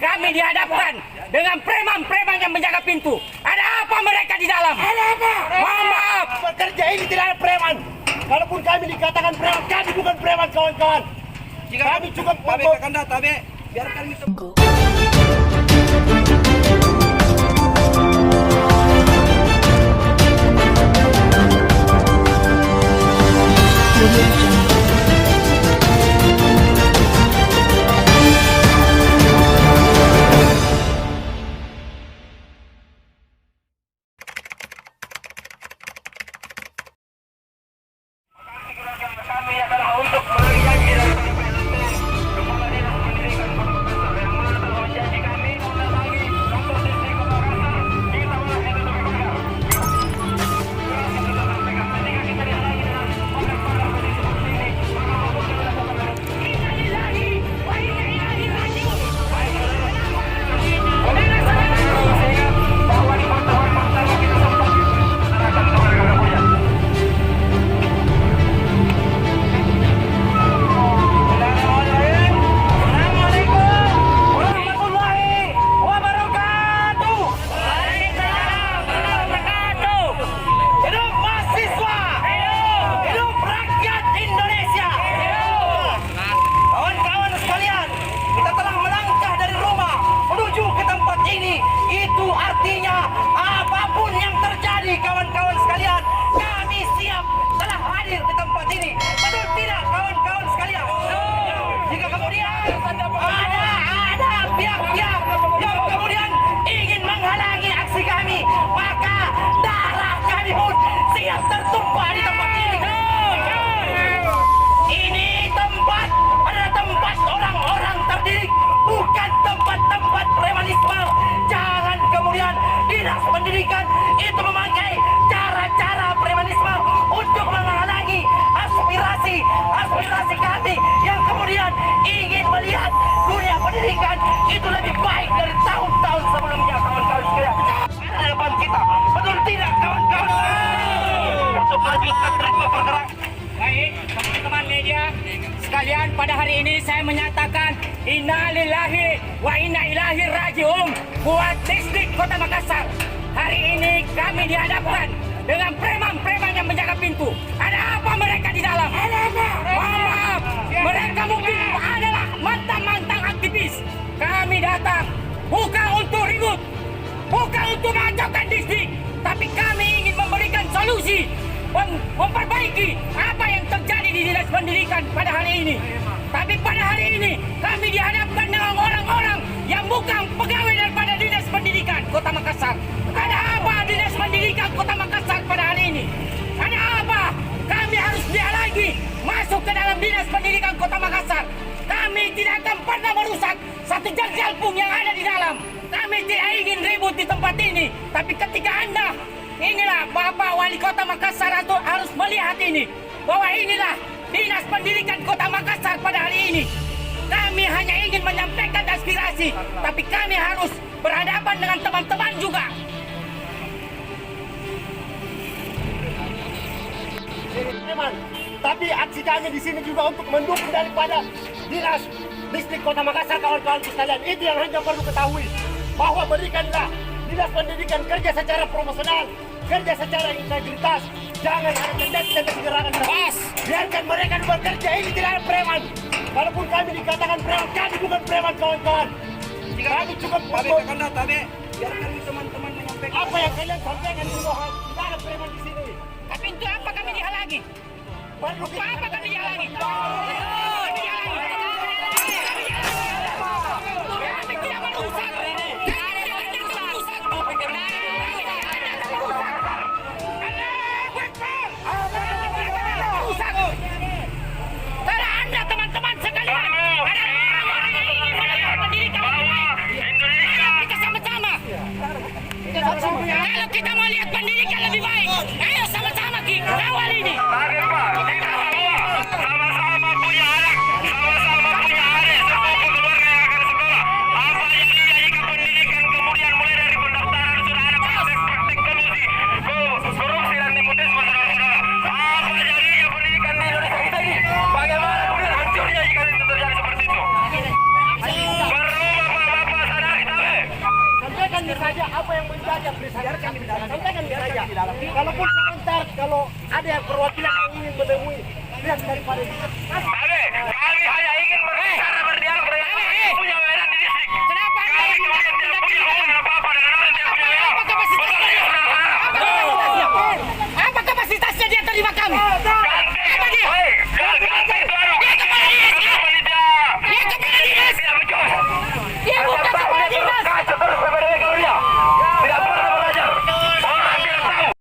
kami dihadapkan dengan preman-preman yang menjaga pintu. Ada apa mereka di dalam? Ada apa? Mohon maaf. Bekerja ini tidak ada preman. Kalaupun kami dikatakan preman, kami bukan preman, kawan-kawan. Jika Kami cukup tabe kakanda tabe, biarkan itu. Kami adalah untuk menjadi janji dari Kepala Dinas Pendidikan Kota Makassar yang mana telah menjanji kami mendatangi kantor distrik Kota Makassar. Kita ulas itu lebih banyak. Keras kita sampaikan ketika kita dihalangi dengan oleh para penduduk seperti ini, maka apapun yang dilakukan inna lillahi wa inna ilaihi raji'un. Bahwa di pertemuan pertama kita sempat serahkan kepada Kakak Buya. Itu artinya apapun yang terjadi, kawan-kawan sekalian, kami siap telah hadir di tempat ini. Betul tidak, kawan-kawan sekalian? Jika kemudian ada pihak-pihak yang kemudian ingin menghalangi aksi kami, maka darah kami pun siap tertumpah di tempat ini. Ini tempat adalah tempat orang-orang terdidik, bukan tempat-tempat premanisme. Jangan kemudian dinas pendidikan itu memakai cara-cara premanisme untuk menghalangi aspirasi kami yang kemudian ingin melihat dunia pendidikan itu lebih baik dari tahun-tahun sebelumnya, kawan-kawan sekalian. Harapan kita, betul tidak, kawan-kawan? Untuk melanjutkan ritme pergerakan. Baik, teman-teman media sekalian, pada hari ini saya menyatakan inna lillahi wa inna ilaihi raji'un buat distrik Kota Makassar. Hari ini kami dihadapkan dengan preman-preman yang menjaga pintu. Ada apa mereka di dalam? Ada apa? Mohon maaf, mereka mungkin adalah mantan-mantan aktivis. Kami datang bukan untuk ribut, bukan untuk mengacaukan distrik, tapi kami ingin memberikan solusi, memperbaiki apa yang terjadi di dinas pendidikan pada hari ini. Tapi pada hari ini kami dihadapkan dengan orang-orang yang bukan pegawai daripada dinas pendidikan Kota Makassar. Ada apa dinas pendidikan Kota Makassar pada hari ini? Ada apa? Kami harus dihalangi masuk ke dalam dinas pendidikan Kota Makassar. Kami tidak akan pernah merusak satu jengkal pun yang ada di dalam. Kami tidak ingin ribut di tempat ini. Tapi ketika Anda, inilah Bapak Wali Kota Makassar harus melihat ini, bahwa inilah Dinas Pendidikan Kota Makassar pada hari ini. Kami hanya ingin menyampaikan aspirasi, tapi kami harus berhadapan dengan teman-teman juga. Tapi aksi kami di sini juga untuk mendukung daripada Dinas Distrik Kota Makassar, kawan-kawan sekalian. Itu yang hanya perlu ketahui, bahwa berikanlah Dinas Pendidikan kerja secara profesional, kerja secara integritas. Jangan ada tendensi gerakan keras. Biarkan mereka bekerja, ini tidak ada preman. Kalaupun kami dikatakan preman, kami bukan preman, kawan-kawan. Jika Kami cukup tabe kakanda tabe, biarkan teman-teman menyampaikan. apa yang kalian sampaikan di bawah. Tidak ada preman di sini. Tapi untuk apa kami dihalangi? Baru Untuk apa kami dihalangi? Kami tidak merusak. Karena Anda teman-teman sekalian, ada orang-orang yang ingin melihat pendidikan lebih baik. Ayo kita sama-sama. Kalau kita mau lihat pendidikan lebih baik, ayo sama-sama kawal ini. Kita kawal. Sama-sama punya anak saja, biarkan saja. Kalaupun sebentar, kalau ada yang perwakilan yang ingin menemui, lihat daripada ini. Kami hanya ingin berbicara berdialog dengan orang yang punya wewenang di distrik. Kenapa? Kami kemudian tidak punya hubungan apa-apa dengan orang yang tidak punya wewenang. Apa kapasitasnya dia terlibat kami? Apa dia? Dia kepala dinas. Dia bukan kepala dinas. Tidak pernah belajar. Orang tidak tahu.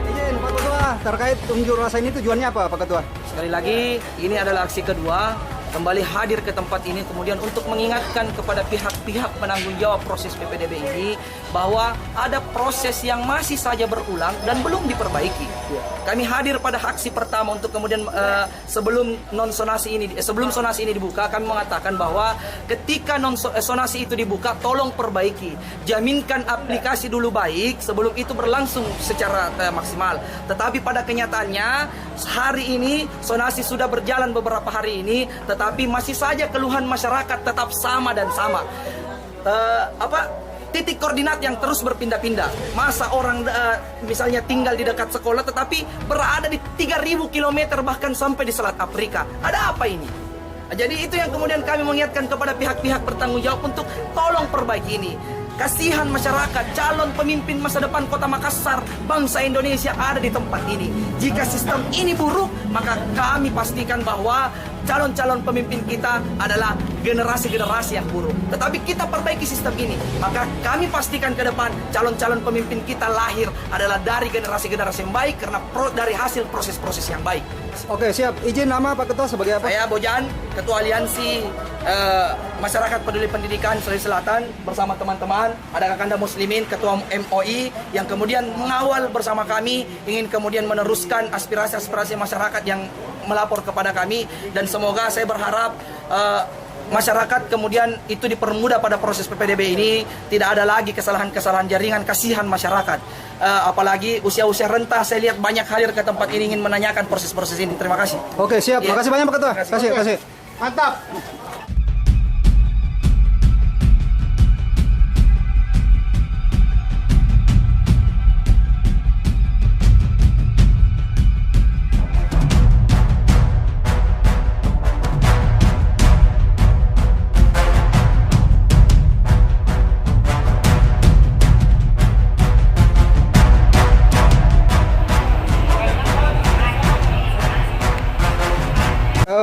Izin Pak Ketua, terkait unjuk rasa ini tujuannya apa Pak Ketua? Sekali lagi, ini adalah aksi kedua kembali hadir ke tempat ini kemudian untuk mengingatkan kepada pihak-pihak penanggung jawab proses PPDB ini bahwa ada proses yang masih saja berulang dan belum diperbaiki. Kami hadir pada aksi pertama untuk kemudian sebelum sonasi ini dibuka, kami mengatakan bahwa ketika sonasi itu dibuka, tolong perbaiki, jaminkan aplikasi dulu baik sebelum itu berlangsung secara maksimal. Tetapi pada kenyataannya hari ini sonasi sudah berjalan beberapa hari ini, tetapi masih saja keluhan masyarakat tetap sama dan sama. Titik koordinat yang terus berpindah-pindah. Masa orang misalnya tinggal di dekat sekolah tetapi berada di 3.000 km bahkan sampai di Selat Afrika. Ada apa ini? Jadi itu yang kemudian kami mengingatkan kepada pihak-pihak bertanggung jawab untuk tolong perbaiki ini. Kasihan masyarakat, calon pemimpin masa depan Kota Makassar, bangsa Indonesia ada di tempat ini. Jika sistem ini buruk, maka kami pastikan bahwa calon-calon pemimpin kita adalah generasi-generasi yang buruk. Tetapi kita perbaiki sistem ini, maka kami pastikan ke depan calon-calon pemimpin kita lahir adalah dari generasi-generasi yang baik karena dari hasil proses-proses yang baik. Oke, siap. Izin nama Pak Ketua sebagai apa? Saya Bojan, Ketua Aliansi Masyarakat Peduli Pendidikan Sulawesi Selatan bersama teman-teman, ada Kakanda Muslimin, Ketua MOI yang kemudian mengawal bersama kami ingin kemudian meneruskan aspirasi-aspirasi masyarakat yang melapor kepada kami dan semoga saya berharap masyarakat kemudian itu dipermudah pada proses PPDB ini, tidak ada lagi kesalahan-kesalahan jaringan, kasihan masyarakat. Apalagi usia-usia renta, saya lihat banyak hadir ke tempat ini ingin menanyakan proses-proses ini. Terima kasih. Oke, siap. Ya. Makasih banyak Pak Ketua. Kasih. Mantap.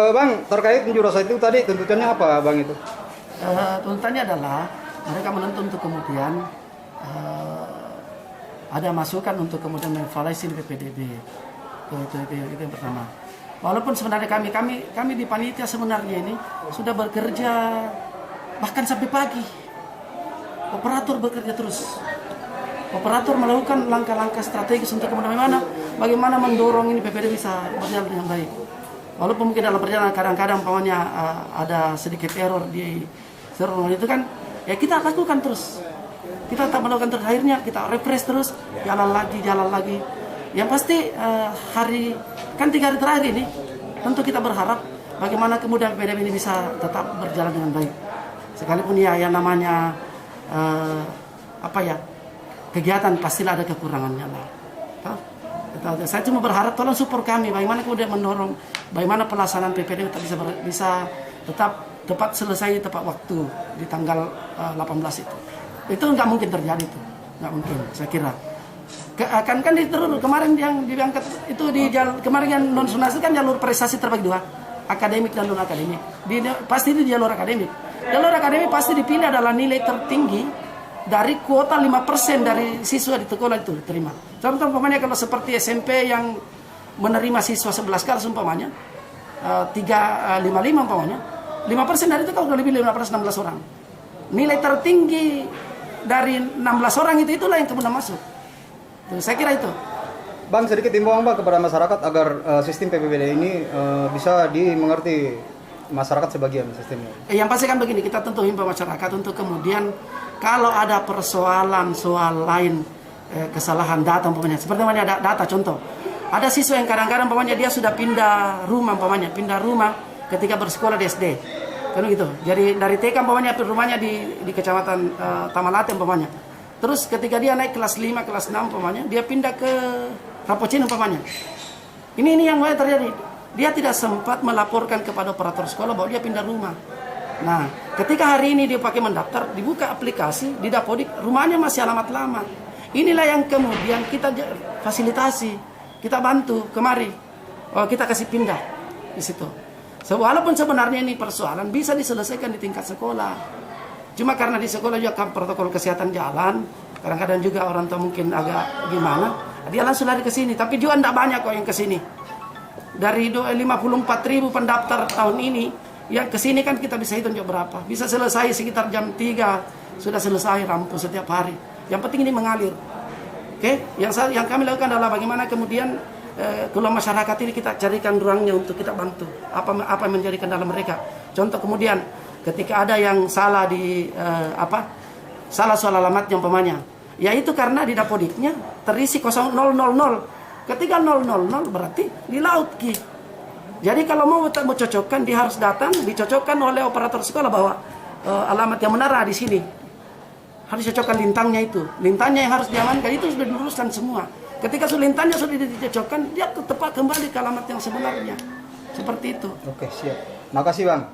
Bang, terkait unjuk rasa itu tadi tuntutannya apa Bang itu? Tuntutannya adalah mereka menuntut untuk kemudian ada masukan untuk kemudian mengevaluasi PPDB. Itu yang pertama. Walaupun sebenarnya kami di panitia sebenarnya ini sudah bekerja bahkan sampai pagi. Operator bekerja terus. Operator melakukan langkah-langkah strategis untuk kemudian bagaimana mendorong ini PPDB bisa berjalan dengan baik. Walaupun mungkin dalam perjalanan kadang-kadang umpamanya ada sedikit error di server itu kan, ya kita lakukan terus. Kita tetap melakukan terus, akhirnya kita refresh terus, jalan lagi. Yang pasti hari 3 hari terakhir ini tentu kita berharap bagaimana kemudian PPDB ini bisa tetap berjalan dengan baik. Sekalipun ya yang namanya kegiatan pastilah ada kekurangannya lah. Saya cuma berharap tolong support kami bagaimana kemudian mendorong bagaimana pelaksanaan PPDB bisa tetap tepat selesai tepat waktu di tanggal 18 itu. Itu nggak mungkin terjadi itu, nggak mungkin saya kira. Kan kemarin yang diangkat itu kemarin yang non sonasi kan jalur prestasi terbagi 2, akademik dan non akademik. Pasti di jalur akademik. Jalur akademik pasti dipilih adalah nilai tertinggi dari kuota 5% dari siswa di sekolah itu diterima. Contoh umpamanya kalau seperti SMP yang menerima siswa 11 kelas umpamanya, 355 umpamanya, 5% dari itu kalau lebih 15-16 orang. Nilai tertinggi dari 16 orang itulah yang kemudian masuk. Tuh, saya kira itu. Bang, sedikit himbauan Bang kepada masyarakat agar sistem PPBD ini bisa dimengerti masyarakat sebagian sistemnya. Yang pasti kan begini, kita tentu himbau masyarakat untuk kemudian kalau ada persoalan soal lain, kesalahan data umpamanya, seperti ada data contoh. Ada siswa yang kadang-kadang umpamanya dia sudah pindah rumah ketika bersekolah di SD. Kan gitu. Jadi dari TK umpamanya rumahnya di Kecamatan Tamalate umpamanya. Terus ketika dia naik kelas 5, kelas 6 umpamanya, dia pindah ke Rapocin umpamanya. Ini yang terjadi. Dia tidak sempat melaporkan kepada operator sekolah bahwa dia pindah rumah. Nah, ketika hari ini dia pakai mendaftar, dibuka aplikasi di Dapodik, rumahnya masih alamat lama. Inilah yang kemudian kita fasilitasi, kita bantu kemari, kita kasih pindah di situ. Walaupun sebenarnya ini persoalan bisa diselesaikan di tingkat sekolah. Cuma karena di sekolah juga kan protokol kesehatan jalan, kadang-kadang juga orang tua mungkin agak gimana, dia langsung lari ke sini. Tapi juga tidak banyak kok yang ke sini. Dari 54.000 pendaftar tahun ini, yang ke sini kan kita bisa hitung juga berapa. Bisa selesai sekitar jam 3, sudah selesai rampung setiap hari. Yang penting ini mengalir. Oke, yang kami lakukan adalah bagaimana kemudian kalau masyarakat ini kita carikan ruangnya untuk kita bantu. Apa yang menjadi kendala mereka. Contoh kemudian ketika ada yang salah di salah soal alamatnya umpamanya, yaitu karena di Dapodiknya terisi 0000. Ketika 000 berarti di laut Ki. Jadi kalau mau cocokkan dia harus datang dicocokkan oleh operator sekolah bahwa alamat yang benar di sini. Harus cocokkan lintangnya itu. Lintangnya yang harus diamankan itu sudah diluruskan semua. Ketika lintangnya sudah dicocokkan, dia tepat kembali ke alamat yang sebenarnya. Seperti itu. Oke, siap. Makasih Bang.